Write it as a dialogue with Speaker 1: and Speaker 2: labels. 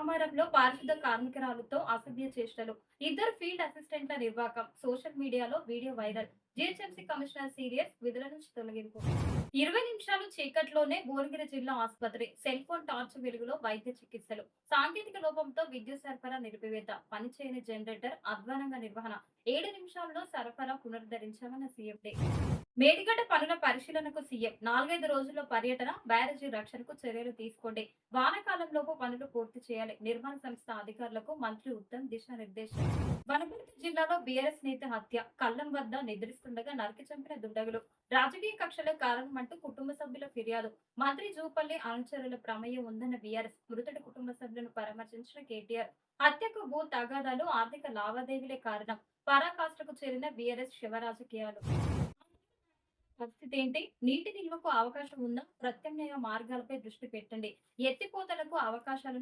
Speaker 1: రామారంలో పారిశుద్ధ కార్మికురాలతో అసభ్య చేష్టలు. ఇద్దరు ఫీల్డ్ అసిస్టెంట్ల నిర్వాకం. సోషల్ మీడియాలో video viral. GHMC commissioner serious. విధుల నుంచి తొలగింపు. 20 నిమిషాలు చీకట్లోనే భువనగిరి జిల్లా ఆసుపత్రి. సెల్ ఫోన్ టార్చ్ వెలుగులో వైద్య చికిత్సలు. సాంకేతిక లోపంతో విద్యుత్ సరఫరా నిలిపివేత. పనిచేయని జనరేటర్ అధ్వానంగా నిర్వహణ. 7 నిమిషాల్లో సరఫరా పునరుద్ధరించామన్న సీఎం. మేడిగడ్డ పనుల పరిశీలనకు సీఎం. 4-5 రోజుల్లో పర్యటన. బ్యారేజీ రక్షణకు చర్యలు తీసుకోండి. వానాకాలంలోపు పనులు పూర్తి చేయాలి. నిర్మాణ సంస్థ అధికారులకు మంత్రి ఉత్తమ్ దిశానిర్దేశం. వనపర్తి జిల్లాలో బీఆర్ఎస్ నేత హత్య. కల్లం వద్ద నిద్రిస్తుండగా నరికి చంపిన దుండగులు. రాజకీయ కక్షలే కారణమంటూ కుటుంబ సభ్యుల ఫిర్యాదు. మంత్రి జూపల్లి అనుచరుల ప్రమేయం ఉందన్న బీఆర్ఎస్. మృతుడి కుటుంబ సభ్యులను పరామర్శించిన కేటీఆర్. హత్యకు భూ తగాదాలు, ఆర్థిక లావాదేవీలే కారణం. పరాకాష్ఠకు చేరిన బీఆర్ఎస్ శివ రాజకీయాలు. పరిస్థితి ఏంటి? నీటి నిల్వకు అవకాశం ఉందా? ప్రత్యామ్నాయ మార్గాలపై దృష్టి పెట్టండి. ఎత్తిపోతలకు అవకాశాలను